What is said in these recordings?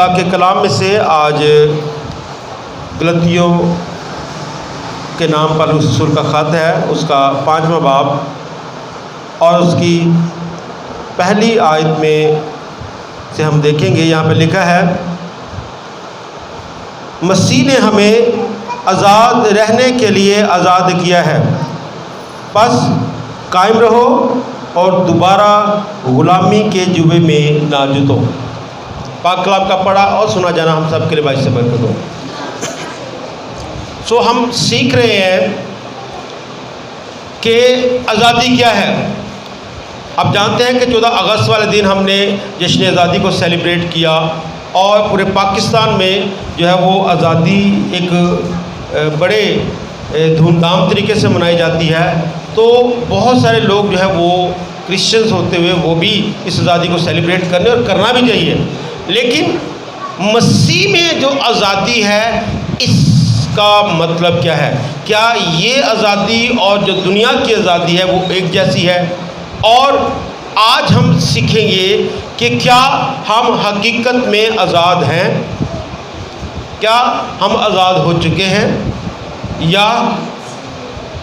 خدا کے کلام میں سے آج گلتیوں کے نام پر رسول کا خط ہے، اس کا 5واں باب اور اس کی پہلی آیت میں سے ہم دیکھیں گے۔ یہاں پہ لکھا ہے، مسیح نے ہمیں آزاد رہنے کے لیے آزاد کیا ہے، بس قائم رہو اور دوبارہ غلامی کے جوے میں نہ جتو۔ پاک کلام کا پڑھا اور سنا جانا ہم سب کے لیے باعث برکت ہو۔ ہم سیکھ رہے ہیں کہ آزادی کیا ہے۔ اب جانتے ہیں کہ 14 اگست والے دن ہم نے جشن آزادی کو سیلیبریٹ کیا اور پورے پاکستان میں جو ہے وہ آزادی ایک بڑے دھوم دھام طریقے سے منائی جاتی ہے۔ تو بہت سارے لوگ جو ہے وہ کرسچنز ہوتے ہوئے وہ بھی اس آزادی کو سیلیبریٹ کرنے اور کرنا بھی چاہیے، لیکن مسیح میں جو آزادی ہے اس کا مطلب کیا ہے؟ کیا یہ آزادی اور جو دنیا کی آزادی ہے وہ ایک جیسی ہے؟ اور آج ہم سیکھیں گے کہ کیا ہم حقیقت میں آزاد ہیں؟ کیا ہم آزاد ہو چکے ہیں؟ یا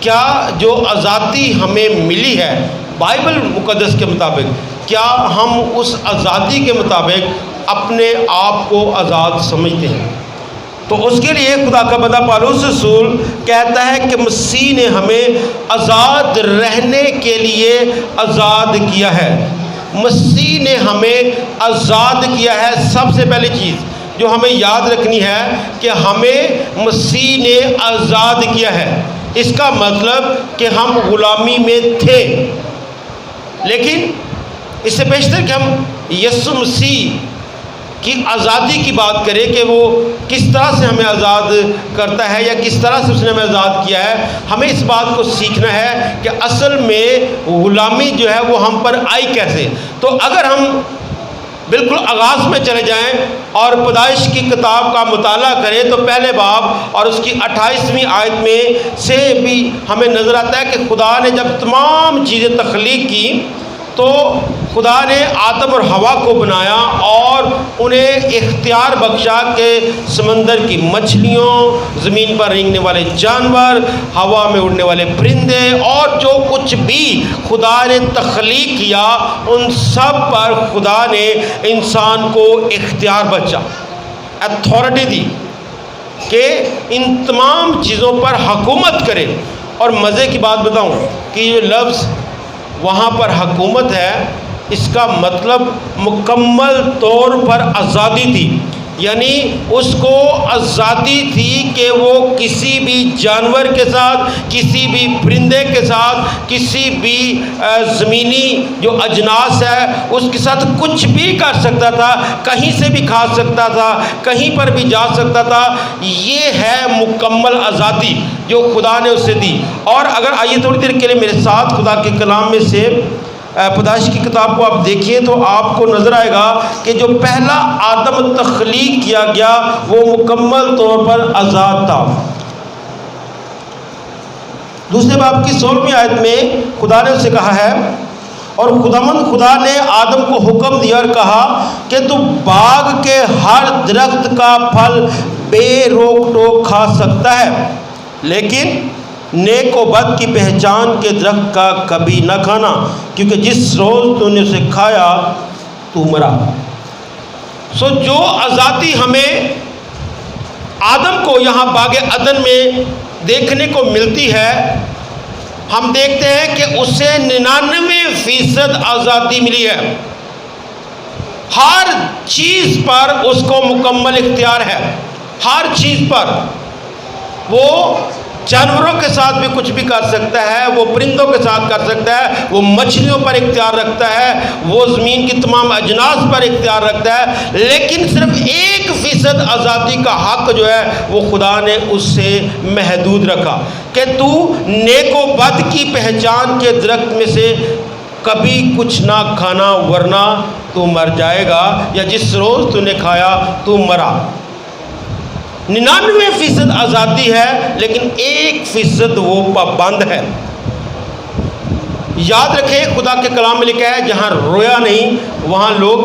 کیا جو آزادی ہمیں ملی ہے بائبل مقدس کے مطابق، کیا ہم اس آزادی کے مطابق اپنے آپ کو آزاد سمجھتے ہیں؟ تو اس کے لیے خدا کا بندہ پالوس رسول کہتا ہے کہ مسیح نے ہمیں آزاد رہنے کے لیے آزاد کیا ہے۔ مسیح نے ہمیں آزاد کیا ہے۔ سب سے پہلی چیز جو ہمیں یاد رکھنی ہے کہ ہمیں مسیح نے آزاد کیا ہے۔ اس کا مطلب کہ ہم غلامی میں تھے، لیکن اس سے بیشتر کہ ہم یسوع مسیح کی آزادی کی بات کریں کہ وہ کس طرح سے ہمیں آزاد کرتا ہے یا کس طرح سے اس نے ہمیں آزاد کیا ہے، ہمیں اس بات کو سیکھنا ہے کہ اصل میں غلامی جو ہے وہ ہم پر آئی کیسے۔ تو اگر ہم بالکل آغاز میں چلے جائیں اور پیدائش کی کتاب کا مطالعہ کریں تو پہلے باب اور اس کی 28ویں آیت میں سے بھی ہمیں نظر آتا ہے کہ خدا نے جب تمام چیزیں تخلیق کی تو خدا نے آدم اور حوا کو بنایا اور انہیں اختیار بخشا کہ سمندر کی مچھلیوں، زمین پر رینگنے والے جانور، ہوا میں اڑنے والے پرندے اور جو کچھ بھی خدا نے تخلیق کیا ان سب پر خدا نے انسان کو اختیار بخشا، اتھارٹی دی کہ ان تمام چیزوں پر حکومت کرے۔ اور مزے کی بات بتاؤں کہ یہ لفظ وہاں پر حکومت ہے، اس کا مطلب مکمل طور پر آزادی تھی، یعنی اس کو آزادی تھی کہ وہ کسی بھی جانور کے ساتھ، کسی بھی پرندے کے ساتھ، کسی بھی زمینی جو اجناس ہے اس کے ساتھ کچھ بھی کر سکتا تھا، کہیں سے بھی کھا سکتا تھا، کہیں پر بھی جا سکتا تھا۔ یہ ہے مکمل آزادی جو خدا نے اسے دی۔ اور اگر آئیے تھوڑی دیر کے لیے میرے ساتھ خدا کے کلام میں سے پیدائش کی کتاب کو آپ دیکھیے تو آپ کو نظر آئے گا کہ جو پہلا آدم تخلیق کیا گیا وہ مکمل طور پر آزاد تھا۔ دوسرے باب کی 16ویں آیت میں خدا نے اسے کہا ہے، اور خدا نے آدم کو حکم دیا اور کہا کہ تو باغ کے ہر درخت کا پھل بے روک ٹوک کھا سکتا ہے، لیکن نیک و بد کی پہچان کے درخت کا کبھی نہ کھانا، کیونکہ جس روز تو نے اسے کھایا تو مرا۔ جو آزادی ہمیں آدم کو یہاں باغ عدن میں دیکھنے کو ملتی ہے، ہم دیکھتے ہیں کہ اسے 99% آزادی ملی ہے۔ ہر چیز پر اس کو مکمل اختیار ہے، ہر چیز پر۔ وہ جانوروں کے ساتھ بھی کچھ بھی کر سکتا ہے، وہ پرندوں کے ساتھ کر سکتا ہے، وہ مچھلیوں پر اختیار رکھتا ہے، وہ زمین کی تمام اجناس پر اختیار رکھتا ہے، لیکن صرف 1% آزادی کا حق جو ہے وہ خدا نے اس سے محدود رکھا کہ تو نیک و بد کی پہچان کے درخت میں سے کبھی کچھ نہ کھانا ورنہ تو مر جائے گا، یا جس روز تو نے کھایا تو مرا۔ 99% آزادی ہے، لیکن 1% وہ پابند ہے۔ یاد رکھیں خدا کے کلام میں لکھا ہے جہاں رویا نہیں وہاں لوگ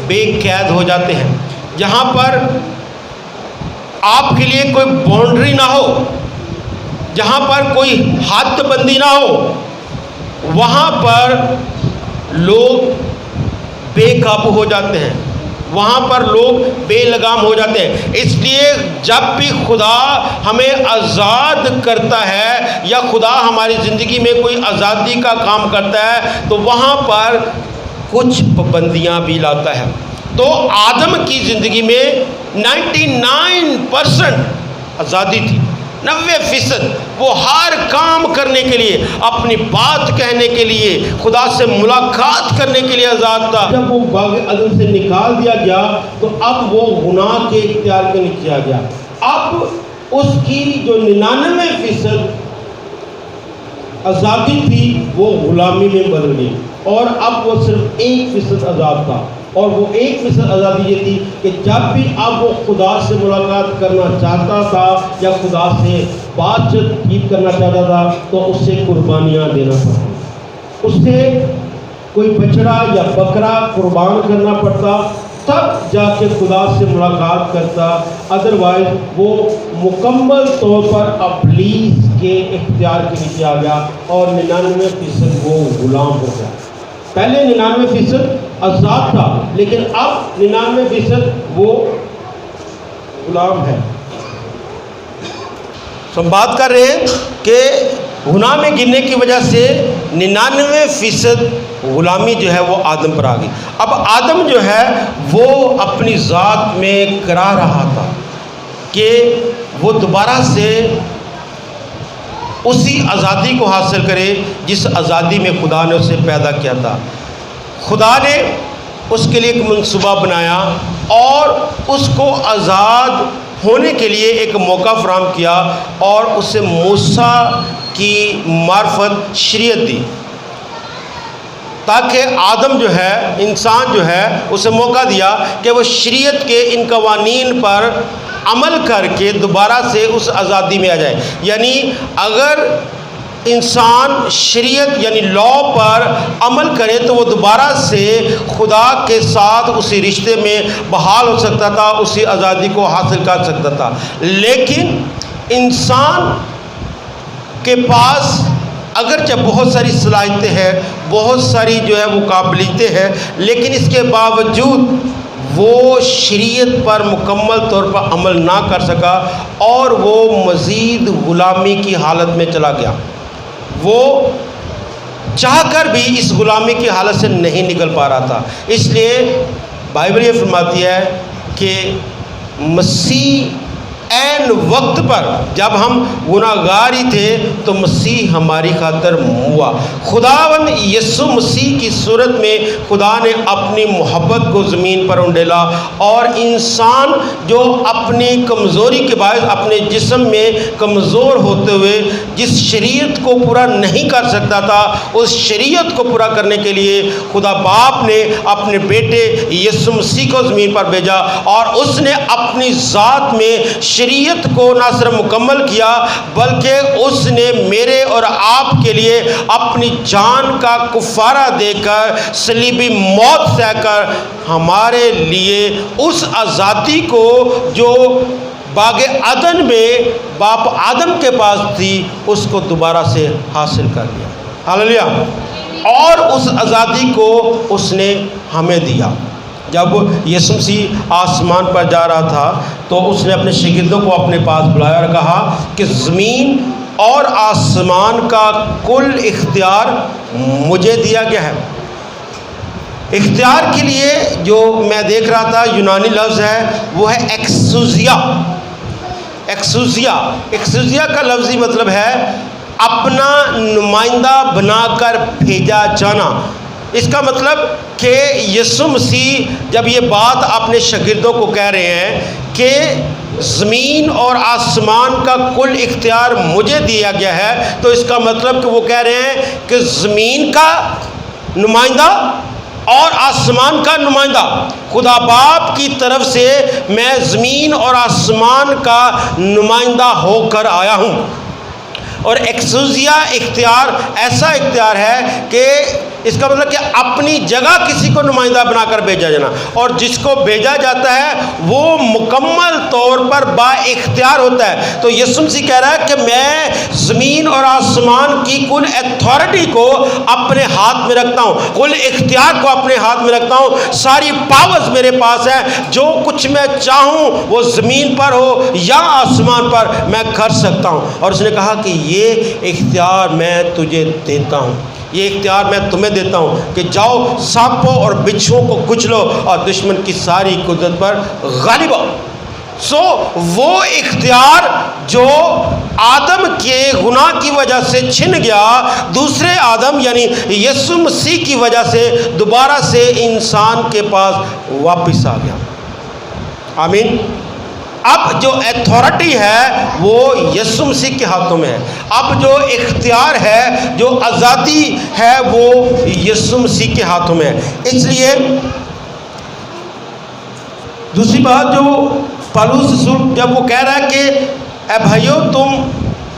بے قید ہو جاتے ہیں، جہاں پر آپ کے لیے کوئی باؤنڈری نہ ہو، جہاں پر کوئی حد بندی نہ ہو، وہاں پر لوگ بے قابو ہو جاتے ہیں، وہاں پر لوگ بے لگام ہو جاتے ہیں۔ اس لیے جب بھی خدا ہمیں آزاد کرتا ہے یا خدا ہماری زندگی میں کوئی آزادی کا کام کرتا ہے تو وہاں پر کچھ پابندیاں بھی لاتا ہے۔ تو آدم کی زندگی میں 99% آزادی تھی، 90% وہ ہر کام کرنے کے لیے، اپنی بات کہنے کے لیے، خدا سے ملاقات کرنے کے لیے آزاد تھا۔ جب وہ باغ عدن سے نکال دیا گیا تو اب وہ گناہ کے اختیار کے نیچے آ گیا۔ اب اس کی جو 99% آزادی تھی وہ غلامی میں بدل گئی، اور اب وہ صرف 1% آزاد تھا، اور وہ 1% آزادی یہ تھی کہ جب بھی اب وہ خدا سے ملاقات کرنا چاہتا تھا یا خدا سے بات چیت کرنا چاہتا تھا تو اس سے قربانیاں دینا پڑتا، اس سے کوئی بچڑا یا بکرا قربان کرنا پڑتا، تب جا کے خدا سے ملاقات کرتا، ادروائز وہ مکمل طور پر ابلیس کے اختیار کے نیچے آ گیا اور 99% وہ غلام ہو گیا۔ پہلے 99% آزاد تھا، لیکن اب 99% وہ غلام ہے۔ ہم بات کر رہے ہیں کہ گناہ میں گرنے کی وجہ سے 99% غلامی جو ہے وہ آدم پر آ گئی۔ اب آدم جو ہے وہ اپنی ذات میں کرا رہا تھا کہ وہ دوبارہ سے اسی آزادی کو حاصل کرے جس آزادی میں خدا نے اسے پیدا کیا تھا۔ خدا نے اس کے لیے ایک منصوبہ بنایا اور اس کو آزاد ہونے کے لیے ایک موقع فراہم کیا اور اسے موسیٰ کی معرفت شریعت دی، تاکہ آدم جو ہے، انسان جو ہے، اسے موقع دیا کہ وہ شریعت کے ان قوانین پر عمل کر کے دوبارہ سے اس آزادی میں آ جائے۔ یعنی اگر انسان شریعت یعنی لا پر عمل کرے تو وہ دوبارہ سے خدا کے ساتھ اسی رشتے میں بحال ہو سکتا تھا، اسی آزادی کو حاصل کر سکتا تھا۔ لیکن انسان کے پاس اگرچہ بہت ساری صلاحیتیں ہیں، بہت ساری جو ہے وہ قابلیتیں ہیں، لیکن اس کے باوجود وہ شریعت پر مکمل طور پر عمل نہ کر سکا اور وہ مزید غلامی کی حالت میں چلا گیا۔ وہ چاہ کر بھی اس غلامی کی حالت سے نہیں نکل پا رہا تھا۔ اس لیے بائبل یہ فرماتی ہے کہ مسیح عین وقت پر جب ہم گناہگار ہی تھے تو مسیح ہماری خاطر ہوا۔ خداوند یسوع مسیح کی صورت میں خدا نے اپنی محبت کو زمین پر انڈیلا، اور انسان جو اپنی کمزوری کے باعث اپنے جسم میں کمزور ہوتے ہوئے جس شریعت کو پورا نہیں کر سکتا تھا، اس شریعت کو پورا کرنے کے لیے خدا باپ نے اپنے بیٹے یسوع مسیح کو زمین پر بھیجا، اور اس نے اپنی ذات میں شریعت کو نہ صرف مکمل کیا بلکہ اس نے میرے اور آپ کے لیے اپنی جان کا کفارہ دے کر صلیبی موت سہ کر ہمارے لیے اس آزادی کو جو باغ عدن میں باپ آدم کے پاس تھی اس کو دوبارہ سے حاصل کر لیا۔ ہاللیلویہ۔ اور اس آزادی کو اس نے ہمیں دیا۔ جب یسوع مسیح آسمان پر جا رہا تھا تو اس نے اپنے شاگردوں کو اپنے پاس بلایا اور کہا کہ زمین اور آسمان کا کل اختیار مجھے دیا گیا ہے۔ اختیار کے لیے جو میں دیکھ رہا تھا یونانی لفظ ہے وہ ہے ایکسوزیا۔ ایکسوزیا کا لفظی مطلب ہے اپنا نمائندہ بنا کر بھیجا جانا۔ اس کا مطلب کہ یسوع مسیح جب یہ بات اپنے شاگردوں کو کہہ رہے ہیں کہ زمین اور آسمان کا کل اختیار مجھے دیا گیا ہے، تو اس کا مطلب کہ وہ کہہ رہے ہیں کہ زمین کا نمائندہ اور آسمان کا نمائندہ خدا باپ کی طرف سے میں زمین اور آسمان کا نمائندہ ہو کر آیا ہوں۔ اور ایکسوزیا اختیار ایسا اختیار ہے کہ اس کا مطلب کہ اپنی جگہ کسی کو نمائندہ بنا کر بھیجا جانا، اور جس کو بھیجا جاتا ہے وہ مکمل طور پر با اختیار ہوتا ہے۔ تو یسوع مسیح کہہ رہا ہے کہ میں زمین اور آسمان کی کل اتھارٹی کو اپنے ہاتھ میں رکھتا ہوں، کل اختیار کو اپنے ہاتھ میں رکھتا ہوں، ساری پاورز میرے پاس ہے، جو کچھ میں چاہوں وہ زمین پر ہو یا آسمان پر میں کر سکتا ہوں۔ اور اس نے کہا کہ یہ اختیار میں تجھے دیتا ہوں، یہ اختیار میں تمہیں دیتا ہوں کہ جاؤ سانپوں اور بچھوؤں کو کچلو اور دشمن کی ساری قدرت پر غالب ہو۔ وہ اختیار جو آدم کے گناہ کی وجہ سے چھن گیا، دوسرے آدم یعنی یسوع مسیح کی وجہ سے دوبارہ سے انسان کے پاس واپس آ گیا۔ آمین۔ اب جو اتھارٹی ہے وہ یسوع مسیح کے ہاتھوں میں ہے، اب جو اختیار ہے، جو آزادی ہے وہ یسوع مسیح کے ہاتھوں میں ہے۔ اس لیے دوسری بات جو پالوس رسول جب وہ کہہ رہا ہے کہ اے بھائیو تم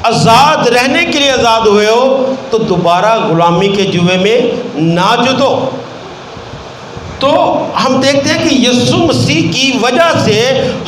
آزاد رہنے کے لیے آزاد ہوئے ہو تو دوبارہ غلامی کے جوے میں نہ جتو، تو ہم دیکھتے ہیں کہ یسوع مسیح کی وجہ سے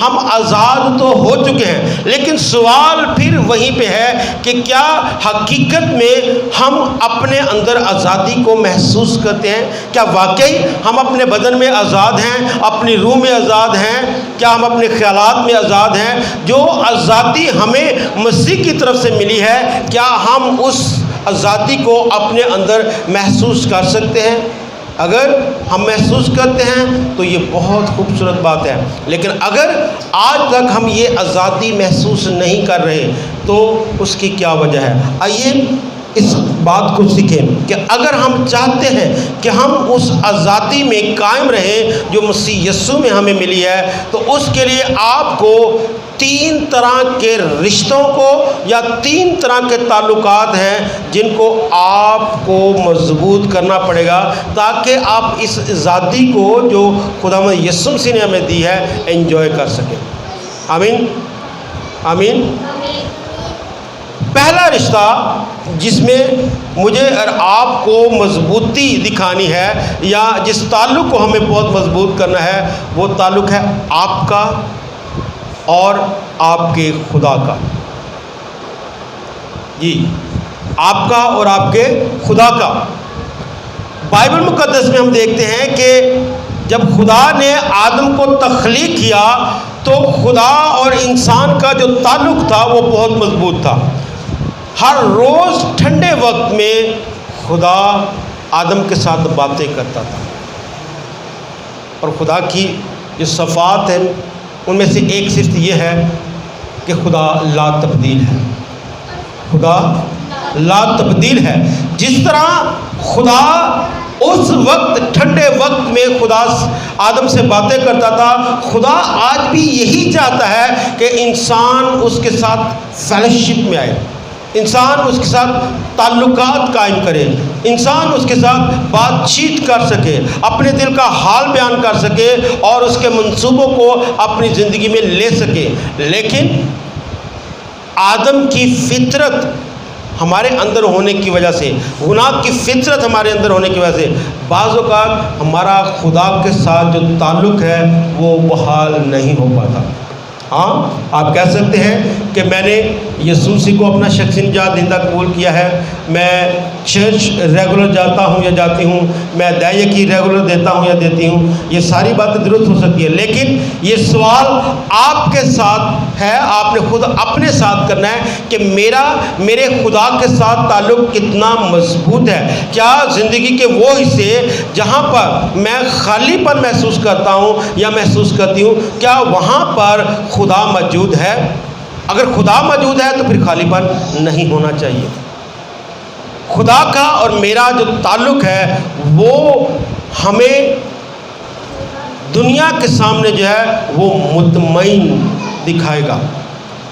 ہم آزاد تو ہو چکے ہیں، لیکن سوال پھر وہیں پہ ہے کہ کیا حقیقت میں ہم اپنے اندر آزادی کو محسوس کرتے ہیں؟ کیا واقعی ہم اپنے بدن میں آزاد ہیں، اپنی روح میں آزاد ہیں؟ کیا ہم اپنے خیالات میں آزاد ہیں؟ جو آزادی ہمیں مسیح کی طرف سے ملی ہے، کیا ہم اس آزادی کو اپنے اندر محسوس کر سکتے ہیں؟ اگر ہم محسوس کرتے ہیں تو یہ بہت خوبصورت بات ہے، لیکن اگر آج تک ہم یہ آزادی محسوس نہیں کر رہے تو اس کی کیا وجہ ہے؟ آئیے اس بات کو سیکھیں کہ اگر ہم چاہتے ہیں کہ ہم اس آزادی میں قائم رہیں جو مسیح یسوع میں ہمیں ملی ہے، تو اس کے لیے آپ کو 3 طرح کے رشتوں کو یا 3 طرح کے تعلقات ہیں جن کو آپ کو مضبوط کرنا پڑے گا تاکہ آپ اس آزادی کو جو خداوند یسوع مسیح نے ہمیں دی ہے انجوائے کر سکیں۔ آمین آمین۔ پہلا رشتہ جس میں مجھے اور آپ کو مضبوطی دکھانی ہے یا جس تعلق کو ہمیں بہت مضبوط کرنا ہے وہ تعلق ہے آپ کا اور آپ کے خدا کا۔ جی، آپ کا اور آپ کے خدا کا۔ بائبل مقدس میں ہم دیکھتے ہیں کہ جب خدا نے آدم کو تخلیق کیا تو خدا اور انسان کا جو تعلق تھا وہ بہت مضبوط تھا۔ ہر روز ٹھنڈے وقت میں خدا آدم کے ساتھ باتیں کرتا تھا، اور خدا کی جو صفات ہیں ان میں سے ایک صرف یہ ہے کہ خدا لا تبدیل ہے۔ خدا لا تبدیل ہے۔ جس طرح خدا اس وقت ٹھنڈے وقت میں خدا آدم سے باتیں کرتا تھا، خدا آج بھی یہی چاہتا ہے کہ انسان اس کے ساتھ فیلوشپ میں آئے، انسان اس کے ساتھ تعلقات قائم کرے، انسان اس کے ساتھ بات چیت کر سکے، اپنے دل کا حال بیان کر سکے اور اس کے منصوبوں کو اپنی زندگی میں لے سکے۔ لیکن آدم کی فطرت ہمارے اندر ہونے کی وجہ سے، گناہ کی فطرت ہمارے اندر ہونے کی وجہ سے بعض اوقات ہمارا خدا کے ساتھ جو تعلق ہے وہ بحال نہیں ہو پاتا۔ ہاں، آپ کہہ سکتے ہیں کہ میں نے یسوع مسیح کو اپنا شخصی نجات دہندہ قبول کیا ہے، میں چرچ ریگولر جاتا ہوں یا جاتی ہوں، میں دائیں کی ریگولر دیتا ہوں یا دیتی ہوں، یہ ساری باتیں درست ہو سکتی ہے، لیکن یہ سوال آپ کے ساتھ ہے، آپ نے خود اپنے ساتھ کرنا ہے کہ میرے خدا کے ساتھ تعلق کتنا مضبوط ہے۔ کیا زندگی کے وہ حصے جہاں پر میں خالی پن محسوس کرتا ہوں یا محسوس کرتی ہوں، کیا وہاں پر خدا موجود ہے؟ اگر خدا موجود ہے تو پھر خالی پن نہیں ہونا چاہیے۔ خدا کا اور میرا جو تعلق ہے وہ ہمیں دنیا کے سامنے جو ہے وہ مطمئن دکھائے گا۔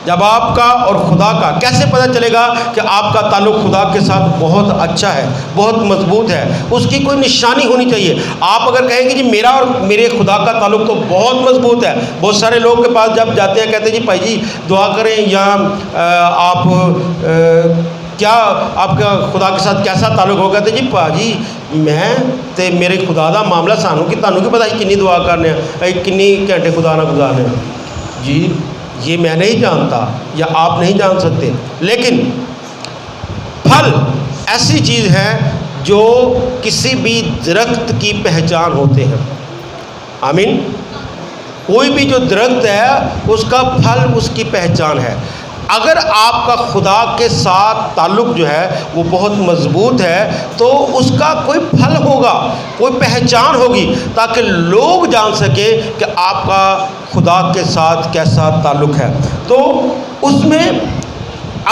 جب آپ کا اور خدا کا کیسے پتہ چلے گا کہ آپ کا تعلق خدا کے ساتھ بہت اچھا ہے، بہت مضبوط ہے؟ اس کی کوئی نشانی ہونی چاہیے۔ آپ اگر کہیں گے جی میرا اور میرے خدا کا تعلق تو بہت مضبوط ہے، بہت سارے لوگ کے پاس جب جاتے ہیں کہتے ہیں جی بھائی جی دعا کریں یا آپ کیا آپ کا خدا کے ساتھ کیسا تعلق ہو گیا تھا؟ جی پاجی میں تے میرے خدا دا معاملہ سانوں کہ تانوں کی پتہ ہے کنی دعا کرنے ہیں کنی گھنٹے خدا نہ گزارنے ہیں. جی یہ میں نہیں جانتا یا آپ نہیں جان سکتے. لیکن پھل ایسی چیز ہے جو کسی بھی درخت کی پہچان ہوتے ہیں. آمین. کوئی بھی جو درخت ہے اس کا پھل اس کی پہچان ہے. اگر آپ کا خدا کے ساتھ تعلق جو ہے وہ بہت مضبوط ہے تو اس کا کوئی پھل ہوگا, کوئی پہچان ہوگی, تاکہ لوگ جان سکیں کہ آپ کا خدا کے ساتھ کیسا تعلق ہے. تو اس میں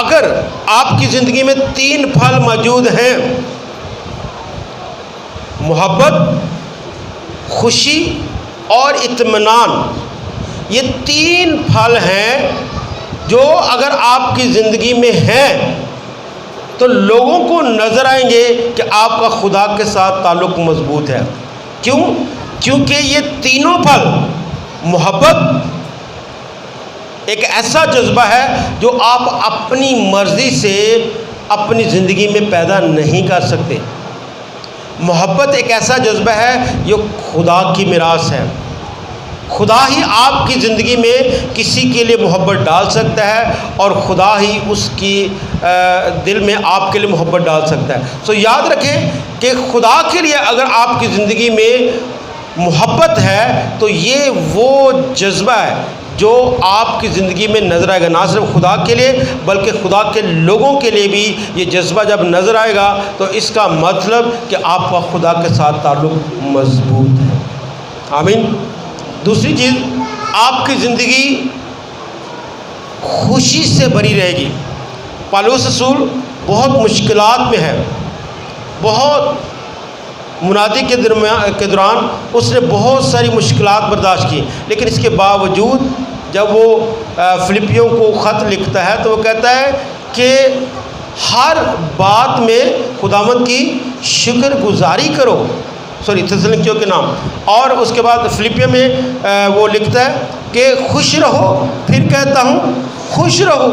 اگر آپ کی زندگی میں 3 پھل موجود ہیں, محبت, خوشی اور اطمینان, یہ 3 پھل ہیں جو اگر آپ کی زندگی میں ہیں تو لوگوں کو نظر آئیں گے کہ آپ کا خدا کے ساتھ تعلق مضبوط ہے. کیوں؟ کیونکہ یہ تینوں پھل, محبت ایک ایسا جذبہ ہے جو آپ اپنی مرضی سے اپنی زندگی میں پیدا نہیں کر سکتے. محبت ایک ایسا جذبہ ہے جو خدا کی میراث ہے. خدا ہی آپ کی زندگی میں کسی کے لیے محبت ڈال سکتا ہے اور خدا ہی اس کی دل میں آپ کے لیے محبت ڈال سکتا ہے. سو یاد رکھیں کہ خدا کے لیے اگر آپ کی زندگی میں محبت ہے تو یہ وہ جذبہ ہے جو آپ کی زندگی میں نظر آئے گا. نہ صرف خدا کے لیے بلکہ خدا کے لوگوں کے لیے بھی یہ جذبہ جب نظر آئے گا تو اس کا مطلب کہ آپ کا خدا کے ساتھ تعلق مضبوط ہے. آمین. دوسری چیز, آپ کی زندگی خوشی سے بھری رہے گی. پالوس رسول بہت مشکلات میں ہے, بہت منادی کے دوران اس نے بہت ساری مشکلات برداشت کی, لیکن اس کے باوجود جب وہ فلپیوں کو خط لکھتا ہے تو وہ کہتا ہے کہ ہر بات میں خداوند کی شکر گزاری کرو. تھسلنکیوں کے نام. اور اس کے بعد فلپیوں میں وہ لکھتا ہے کہ خوش رہو, پھر کہتا ہوں خوش رہو.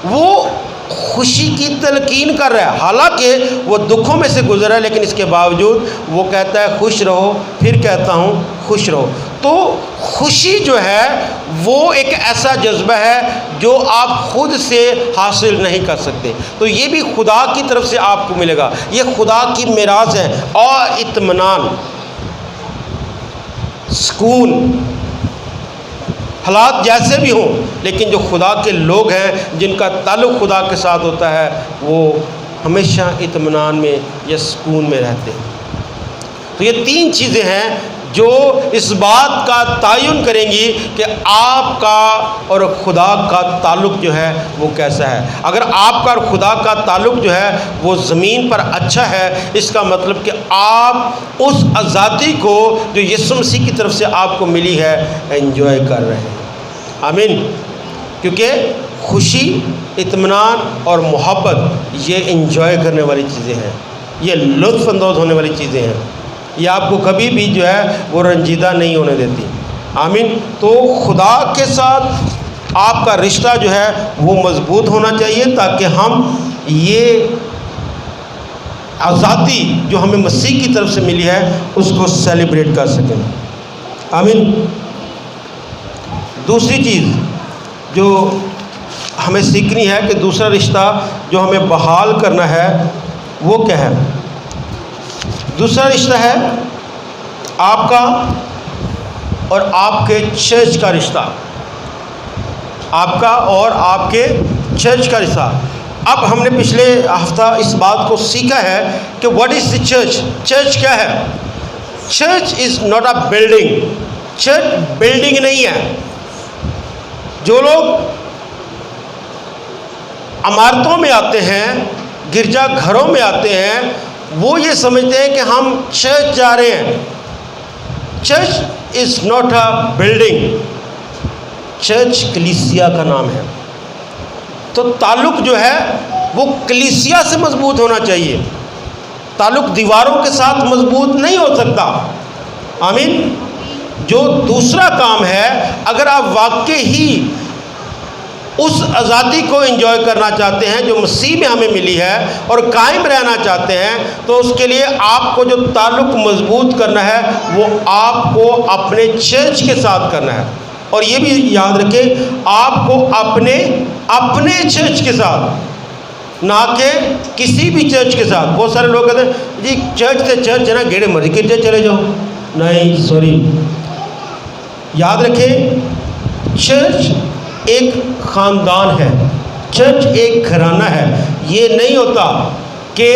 وہ خوشی کی تلقین کر رہا ہے, حالانکہ وہ دکھوں میں سے گزرا ہے, لیکن اس کے باوجود وہ کہتا ہے خوش رہو, پھر کہتا ہوں خوش رہو. تو خوشی جو ہے وہ ایک ایسا جذبہ ہے جو آپ خود سے حاصل نہیں کر سکتے. تو یہ بھی خدا کی طرف سے آپ کو ملے گا, یہ خدا کی میراث ہے. اور اطمینان, سکون, حالات جیسے بھی ہوں لیکن جو خدا کے لوگ ہیں جن کا تعلق خدا کے ساتھ ہوتا ہے وہ ہمیشہ اطمینان میں یا سکون میں رہتے ہیں. تو یہ 3 چیزیں ہیں جو اس بات کا تعین کریں گی کہ آپ کا اور خدا کا تعلق جو ہے وہ کیسا ہے. اگر آپ کا اور خدا کا تعلق جو ہے وہ زمین پر اچھا ہے, اس کا مطلب کہ آپ اس آزادی کو جو یسوع مسیح کی طرف سے آپ کو ملی ہے انجوائے کر رہے ہیں. آمین. کیونکہ خوشی, اطمینان اور محبت یہ انجوائے کرنے والی چیزیں ہیں, یہ لطف اندوز ہونے والی چیزیں ہیں, یہ آپ کو کبھی بھی جو ہے وہ رنجیدہ نہیں ہونے دیتی. آمین. تو خدا کے ساتھ آپ کا رشتہ جو ہے وہ مضبوط ہونا چاہیے تاکہ ہم یہ آزادی جو ہمیں مسیح کی طرف سے ملی ہے اس کو سیلیبریٹ کر سکیں. آمین. دوسری چیز جو ہمیں سیکھنی ہے کہ دوسرا رشتہ جو ہمیں بحال کرنا ہے وہ کیا ہے؟ دوسرا رشتہ ہے آپ کا اور آپ کے چرچ کا رشتہ. آپ کا اور آپ کے چرچ کا رشتہ. اب ہم نے پچھلے ہفتہ اس بات کو سیکھا ہے کہ what is the church. Church کیا ہے؟ Church is not a building. Church building نہیں ہے. جو لوگ عمارتوں میں آتے ہیں, گرجا گھروں میں آتے ہیں, وہ یہ سمجھتے ہیں کہ ہم چرچ جا رہے ہیں. Church is not a building. Church کلیسیا کا نام ہے. تو تعلق جو ہے وہ کلیسیا سے مضبوط ہونا چاہیے. تعلق دیواروں کے ساتھ مضبوط نہیں ہو سکتا. آمین. جو دوسرا کام ہے, اگر آپ واقعی ہی اس آزادی کو انجوائے کرنا چاہتے ہیں جو مسیح میں ہمیں ملی ہے اور قائم رہنا چاہتے ہیں، تو اس کے لیے آپ کو جو تعلق مضبوط کرنا ہے وہ آپ کو اپنے چرچ کے ساتھ کرنا ہے۔ اور یہ بھی یاد رکھیں، آپ کو اپنے چرچ کے ساتھ، نہ کہ کسی بھی چرچ کے ساتھ۔ بہت سارے لوگ کہتے ہیں جی چرچ سے چرچ ہے نا، گیڑے مرضی گرجے چلے جاؤ۔ نہیں، سوری، یاد رکھیں چرچ ایک خاندان ہے، چرچ ایک گھرانہ ہے۔ یہ نہیں ہوتا کہ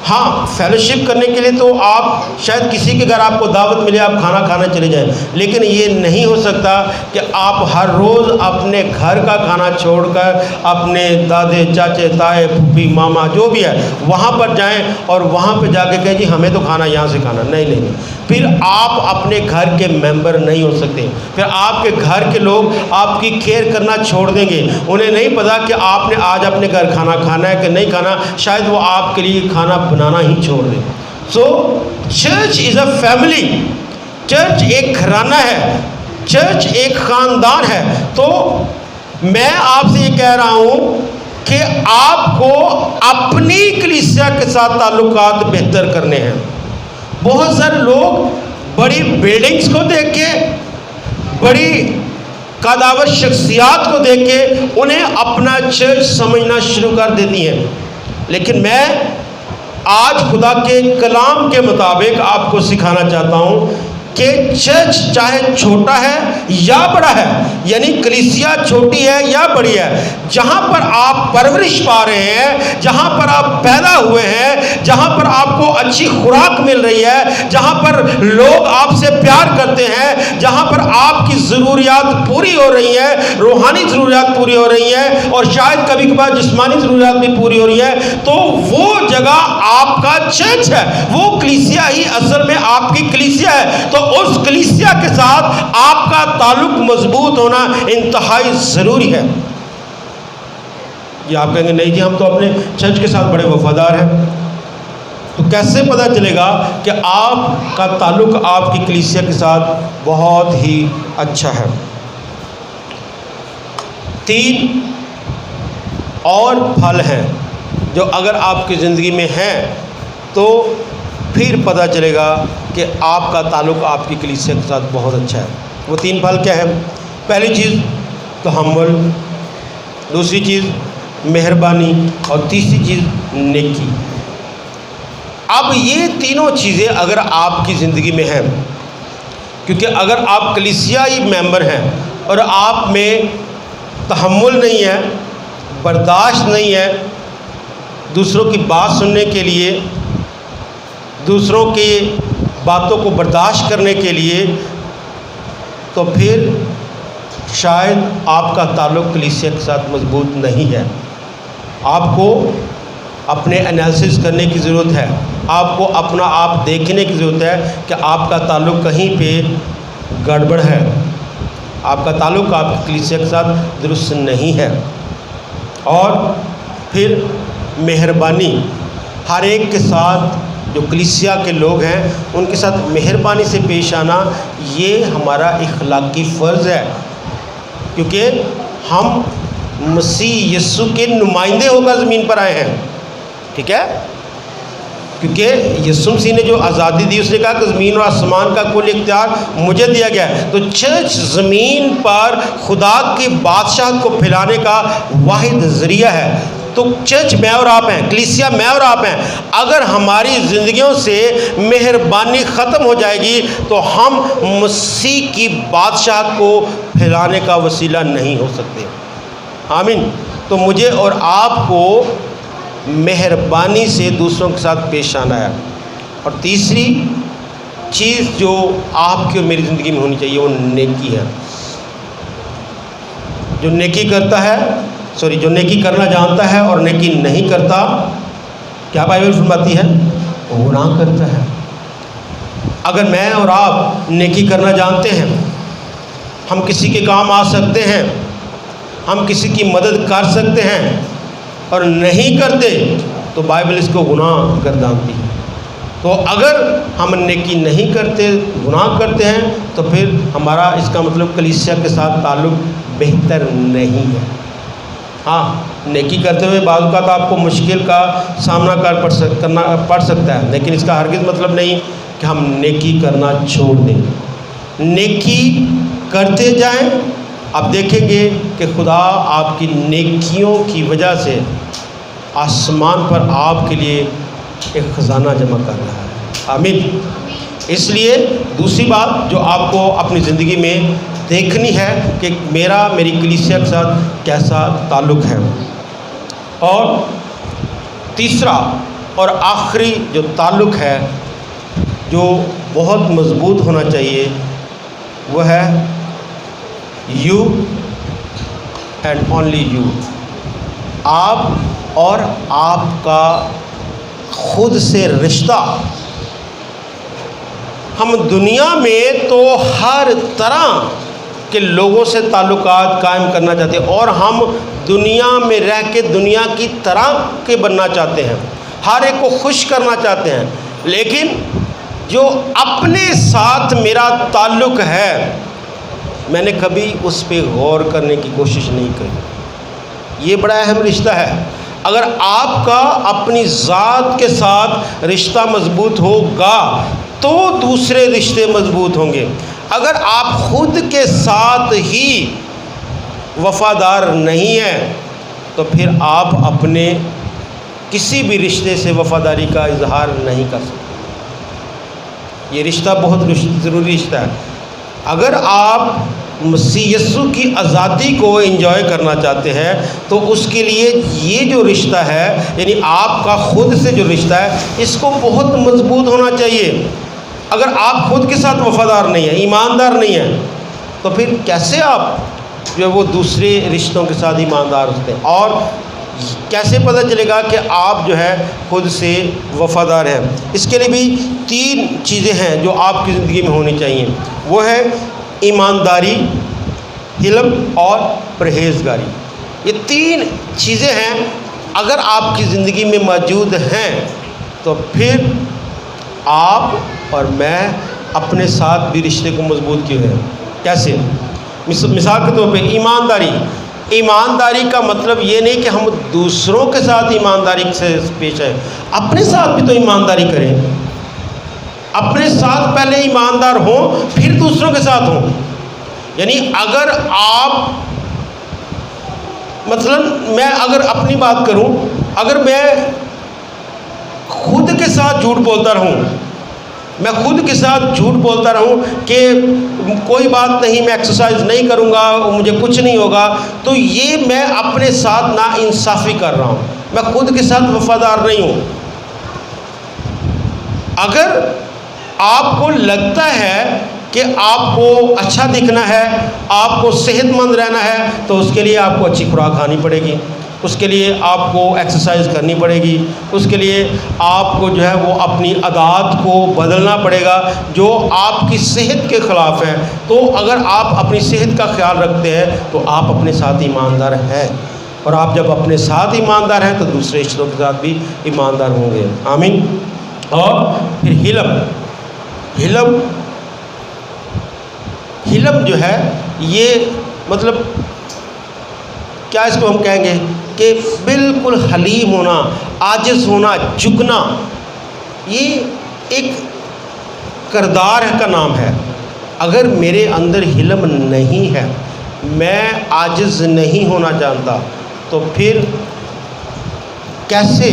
ہاں فیلوشپ کرنے کے لیے تو آپ شاید کسی کے گھر آپ کو دعوت ملے، آپ کھانا کھانا چلے جائیں، لیکن یہ نہیں ہو سکتا کہ آپ ہر روز اپنے گھر کا کھانا چھوڑ کر اپنے دادے، چاچے، تائے، پھوپھی، ماما جو بھی ہے وہاں پر جائیں اور وہاں پہ جا کے کہیں جی ہمیں تو کھانا یہاں سے کھانا۔ نہیں، پھر آپ اپنے گھر کے ممبر نہیں ہو سکتے، پھر آپ کے گھر کے لوگ آپ کی کیئر کرنا چھوڑ دیں گے۔ انہیں نہیں پتا کہ آپ نے آج اپنے گھر کھانا کھانا ہے کہ نہیں کھانا، شاید وہ آپ کے لیے کھانا بنانا ہی چھوڑ دیں۔ So church is a family, church ایک گھرانہ ہے، چرچ ایک خاندان ہے۔ تو میں آپ سے یہ کہہ رہا ہوں کہ آپ کو اپنی کلیسیا کے ساتھ تعلقات بہتر کرنے ہیں۔ بہت سارے لوگ بڑی بلڈنگز کو دیکھ کے، بڑی قداور شخصیات کو دیکھ کے انہیں اپنا چرچ سمجھنا شروع کر دیتی ہیں، لیکن میں آج خدا کے کلام کے مطابق آپ کو سکھانا چاہتا ہوں کہ چرچ چاہے چھوٹا ہے یا بڑا ہے، یعنی کلیسیا چھوٹی ہے یا بڑی ہے، جہاں پر آپ پرورش پا رہے ہیں، جہاں پر آپ پیدا ہوئے ہیں، جہاں پر آپ کو اچھی خوراک مل رہی ہے، جہاں پر لوگ آپ سے پیار کرتے ہیں، جہاں پر آپ کی ضروریات پوری ہو رہی ہیں، روحانی ضروریات پوری ہو رہی ہیں اور شاید کبھی کبھار جسمانی ضروریات بھی پوری ہو رہی ہیں، تو وہ جگہ آپ کا چرچ ہے، وہ کلیسیا ہی اصل میں آپ کی کلیسیا ہے۔ تو اس کلیسیا کے ساتھ آپ کا تعلق مضبوط ہونا انتہائی ضروری ہے۔ یہ آپ کہیں گے نہیں جی ہم تو اپنے چرچ کے ساتھ بڑے وفادار ہیں، تو کیسے پتہ چلے گا کہ آپ کا تعلق آپ کی کلیسیا کے ساتھ بہت ہی اچھا ہے؟ 3 اور پھل ہیں جو اگر آپ کی زندگی میں ہیں تو پھر پتہ چلے گا کہ آپ کا تعلق آپ کی کلیسیا کے ساتھ بہت اچھا ہے۔ وہ 3 پھل کیا ہیں؟ پہلی چیز تحمل، دوسری چیز مہربانی اور تیسری چیز نیکی۔ اب یہ تینوں چیزیں اگر آپ کی زندگی میں ہیں، کیونکہ اگر آپ کلیسیائی ممبر ہیں اور آپ میں تحمل نہیں ہے، برداشت نہیں ہے، دوسروں کی بات سننے کے لیے، دوسروں کی باتوں کو برداشت کرنے کے لیے، تو پھر شاید آپ کا تعلق کلیسیا کے ساتھ مضبوط نہیں ہے۔ آپ کو اپنے انالیسس کرنے کی ضرورت ہے، آپ کو اپنا آپ دیکھنے کی ضرورت ہے کہ آپ کا تعلق کہیں پہ گڑبڑ ہے، آپ کا تعلق آپ کی کلیسیا کے ساتھ درست نہیں ہے۔ اور پھر مہربانی، ہر ایک کے ساتھ جو کلیسیا کے لوگ ہیں ان کے ساتھ مہربانی سے پیش آنا، یہ ہمارا اخلاقی فرض ہے، کیونکہ ہم مسیح یسوع کے نمائندے ہو کر زمین پر آئے ہیں، ٹھیک ہے؟ کیونکہ یسوع مسیح نے جو آزادی دی، اس نے کہا کہ زمین اور آسمان کا کل اختیار مجھے دیا گیا ہے۔ تو چرچ زمین پر خدا کی بادشاہت کو پھیلانے کا واحد ذریعہ ہے۔ تو چرچ میں اور آپ ہیں، کلیسیا میں اور آپ ہیں۔ اگر ہماری زندگیوں سے مہربانی ختم ہو جائے گی تو ہم مسیح کی بادشاہت کو پھیلانے کا وسیلہ نہیں ہو سکتے۔ آمین۔ تو مجھے اور آپ کو مہربانی سے دوسروں کے ساتھ پیش آنا ہے۔ اور تیسری چیز جو آپ کی اور میری زندگی میں ہونی چاہیے وہ نیکی ہے۔ جو نیکی کرتا ہے، جو نیکی کرنا جانتا ہے اور نیکی نہیں کرتا، کیا بائبل فرماتی ہے؟ وہ گناہ کرتا ہے۔ اگر میں اور آپ نیکی کرنا جانتے ہیں، ہم کسی کے کام آ سکتے ہیں، ہم کسی کی مدد کر سکتے ہیں اور نہیں کرتے، تو بائبل اس کو گناہ گردانتی ہے۔ تو اگر ہم نیکی نہیں کرتے، گناہ کرتے ہیں، تو پھر ہمارا اس کا مطلب کلیسیا کے ساتھ تعلق بہتر نہیں ہے۔ ہاں، نیکی کرتے ہوئے بعض اوقات آپ کو مشکل کا سامنا کرنا پڑ سکتا ہے، لیکن اس کا ہرگز مطلب نہیں کہ ہم نیکی کرنا چھوڑ دیں۔ نیکی کرتے جائیں، آپ دیکھیں گے کہ خدا آپ کی نیکیوں کی وجہ سے آسمان پر آپ کے لیے ایک خزانہ جمع کر رہا ہے۔ آمین۔ اس لیے دوسری بات جو آپ کو اپنی زندگی میں دیکھنی ہے کہ میری کلیسیا کے ساتھ کیسا تعلق ہے۔ اور تیسرا اور آخری جو تعلق ہے جو بہت مضبوط ہونا چاہیے وہ ہے یو اینڈ اونلی یو، آپ اور آپ کا خود سے رشتہ۔ ہم دنیا میں تو ہر طرح کے لوگوں سے تعلقات قائم کرنا چاہتے ہیں، اور ہم دنیا میں رہ کے دنیا کی طرح کے بننا چاہتے ہیں، ہر ایک کو خوش کرنا چاہتے ہیں، لیکن جو اپنے ساتھ میرا تعلق ہے میں نے کبھی اس پہ غور کرنے کی کوشش نہیں کی۔ یہ بڑا اہم رشتہ ہے۔ اگر آپ کا اپنی ذات کے ساتھ رشتہ مضبوط ہوگا تو دوسرے رشتے مضبوط ہوں گے۔ اگر آپ خود کے ساتھ ہی وفادار نہیں ہیں تو پھر آپ اپنے کسی بھی رشتے سے وفاداری کا اظہار نہیں کر سکتے۔ یہ رشتہ بہت ضروری رشتہ ہے۔ اگر آپ مسیح یسوع کی آزادی کو انجوائے کرنا چاہتے ہیں تو اس کے لیے یہ جو رشتہ ہے، یعنی آپ کا خود سے جو رشتہ ہے، اس کو بہت مضبوط ہونا چاہیے۔ اگر آپ خود کے ساتھ وفادار نہیں ہیں، ایماندار نہیں ہیں، تو پھر کیسے آپ جو ہے وہ دوسرے رشتوں کے ساتھ ایماندار ہوتے ہیں؟ اور کیسے پتہ چلے گا کہ آپ جو ہے خود سے وفادار ہیں؟ اس کے لیے بھی 3 چیزیں ہیں جو آپ کی زندگی میں ہونی چاہیے۔ وہ ہے ایمانداری، حلم اور پرہیزگاری۔ یہ 3 چیزیں ہیں، اگر آپ کی زندگی میں موجود ہیں تو پھر آپ اور میں اپنے ساتھ بھی رشتے کو مضبوط کیے ہیں۔ کیسے؟ مثال کے طور پہ ایمانداری کا مطلب یہ نہیں کہ ہم دوسروں کے ساتھ ایمانداری سے پیش آئیں، اپنے ساتھ بھی تو ایمانداری کریں۔ اپنے ساتھ پہلے ایماندار ہوں، پھر دوسروں کے ساتھ ہوں۔ یعنی اگر آپ مثلا میں اگر اپنی بات کروں، اگر میں خود کے ساتھ جھوٹ بولتا رہوں، میں خود کے ساتھ جھوٹ بولتا رہوں کہ کوئی بات نہیں، میں ایکسرسائز نہیں کروں گا، مجھے کچھ نہیں ہوگا، تو یہ میں اپنے ساتھ ناانصافی کر رہا ہوں، میں خود کے ساتھ وفادار نہیں ہوں۔ اگر آپ کو لگتا ہے کہ آپ کو اچھا دکھنا ہے، آپ کو صحت مند رہنا ہے، تو اس کے لیے آپ کو اچھی خوراک کھانی پڑے گی، اس کے لیے آپ کو ایکسرسائز کرنی پڑے گی، اس کے لیے آپ کو جو ہے وہ اپنی عادات کو بدلنا پڑے گا جو آپ کی صحت کے خلاف ہیں۔ تو اگر آپ اپنی صحت کا خیال رکھتے ہیں تو آپ اپنے ساتھ ایماندار ہیں، اور آپ جب اپنے ساتھ ایماندار ہیں تو دوسرے رشتوں کے ساتھ بھی ایماندار ہوں گے۔ آمین۔ اور پھر حلم جو ہے، یہ مطلب کیا اس کو ہم کہیں گے کہ بالکل حلیم ہونا، عاجز ہونا، جھکنا، یہ ایک کردار کا نام ہے۔ اگر میرے اندر حلم نہیں ہے، میں عاجز نہیں ہونا جانتا، تو پھر کیسے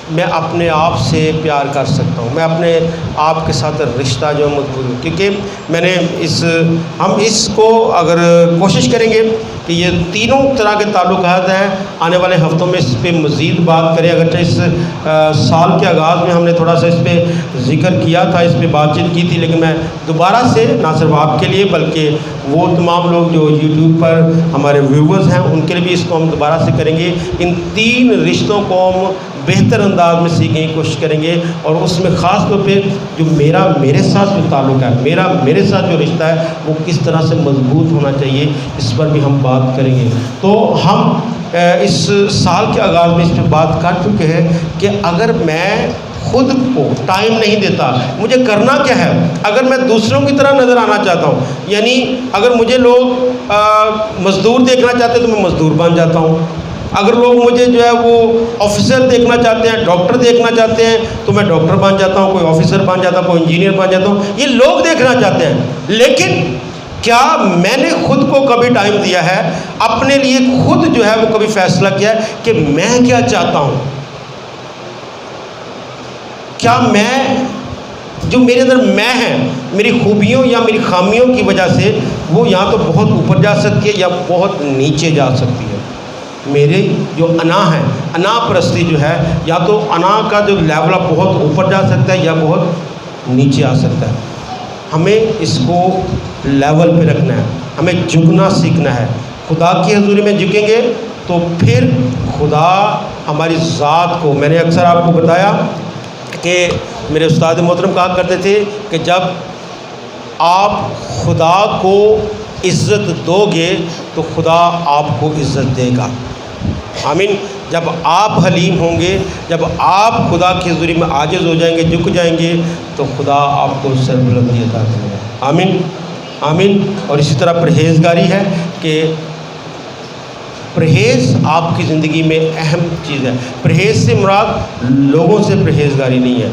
میں اپنے آپ سے پیار کر سکتا ہوں، میں اپنے آپ کے ساتھ رشتہ جو مضبوط ہوں؟ کیونکہ میں نے ہم اس کو اگر کوشش کریں گے کہ یہ تینوں طرح کے تعلقات ہیں، آنے والے ہفتوں میں اس پہ مزید بات کریں۔ اگرچہ اس سال کے آغاز میں ہم نے تھوڑا سا اس پہ ذکر کیا تھا، اس پہ بات چیت کی تھی، لیکن میں دوبارہ سے نہ صرف آپ کے لیے بلکہ وہ تمام لوگ جو یوٹیوب پر ہمارے ویورز ہیں ان کے لیے بھی اس کو ہم دوبارہ سے کریں گے۔ ان 3 رشتوں کو ہم بہتر انداز میں سیکھنے کی کوشش کریں گے، اور اس میں خاص طور پہ جو میرے ساتھ جو تعلق ہے، میرے ساتھ جو رشتہ ہے وہ کس طرح سے مضبوط ہونا چاہیے، اس پر بھی ہم بات کریں گے۔ تو ہم اس سال کے آغاز میں اس پہ بات کر چکے ہیں کہ اگر میں خود کو ٹائم نہیں دیتا. مجھے کرنا کیا ہے؟ اگر میں دوسروں کی طرح نظر آنا چاہتا ہوں، یعنی اگر مجھے لوگ مزدور دیکھنا چاہتے ہیں تو میں مزدور بن جاتا ہوں. اگر لوگ مجھے جو ہے وہ آفیسر دیکھنا چاہتے ہیں، ڈاکٹر دیکھنا چاہتے ہیں تو میں ڈاکٹر بن جاتا ہوں، کوئی آفیسر بن جاتا ہوں، کوئی انجینئر بن جاتا ہوں. یہ لوگ دیکھنا چاہتے ہیں. لیکن کیا میں نے خود کو کبھی ٹائم دیا ہے؟ اپنے لیے خود جو ہے وہ کبھی فیصلہ کیا ہے کہ میں کیا چاہتا ہوں؟ کیا میں جو میرے اندر میں ہے، میری خوبیوں یا میری خامیوں کی وجہ سے وہ یا تو بہت اوپر جا سکتی ہے یا بہت نیچے جا سکتی ہے. میرے جو انا ہے، انا پرستی جو ہے، یا تو انا کا جو لیول ہے بہت اوپر جا سکتا ہے یا بہت نیچے آ سکتا ہے. ہمیں اس کو لیول پہ رکھنا ہے، ہمیں جھکنا سیکھنا ہے. خدا کی حضوری میں جھکیں گے تو پھر خدا ہماری ذات کو، میں نے اکثر آپ کو بتایا کہ میرے استاد محترم کہا کرتے تھے کہ جب آپ خدا کو عزت دو گے تو خدا آپ کو عزت دے گا. آمین. جب آپ حلیم ہوں گے، جب آپ خدا کی حضوری میں عاجز ہو جائیں گے، جھک جائیں گے، تو خدا آپ کو سربلندی عطا کرے گا. آمین آمین. اور اسی طرح پرہیزگاری ہے کہ پرہیز آپ کی زندگی میں اہم چیز ہے. پرہیز سے مراد لوگوں سے پرہیزگاری نہیں ہے،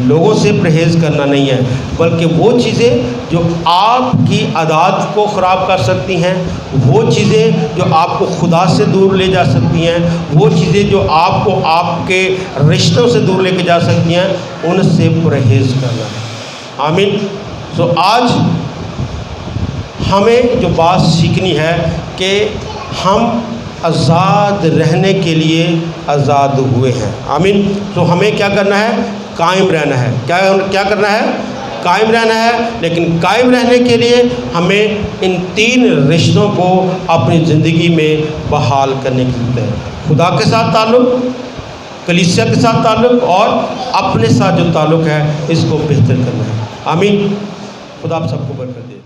لوگوں سے پرہیز کرنا نہیں ہے، بلکہ وہ چیزیں جو آپ کی عادات کو خراب کر سکتی ہیں، وہ چیزیں جو آپ کو خدا سے دور لے جا سکتی ہیں، وہ چیزیں جو آپ کو آپ کے رشتوں سے دور لے کے جا سکتی ہیں، ان سے پرہیز کرنا ہے. آمین. تو آج ہمیں جو بات سیکھنی ہے کہ ہم آزاد رہنے کے لیے آزاد ہوئے ہیں. آمین. تو ہمیں کیا کرنا ہے؟ قائم رہنا ہے. کیا کرنا ہے؟ قائم رہنا ہے. لیکن قائم رہنے کے لیے ہمیں ان 3 رشتوں کو اپنی زندگی میں بحال کرنے کی ضرورت ہے. خدا کے ساتھ تعلق، کلیسیا کے ساتھ تعلق، اور اپنے ساتھ جو تعلق ہے اس کو بہتر کرنا ہے. آمین. خدا آپ سب کو برکت دے.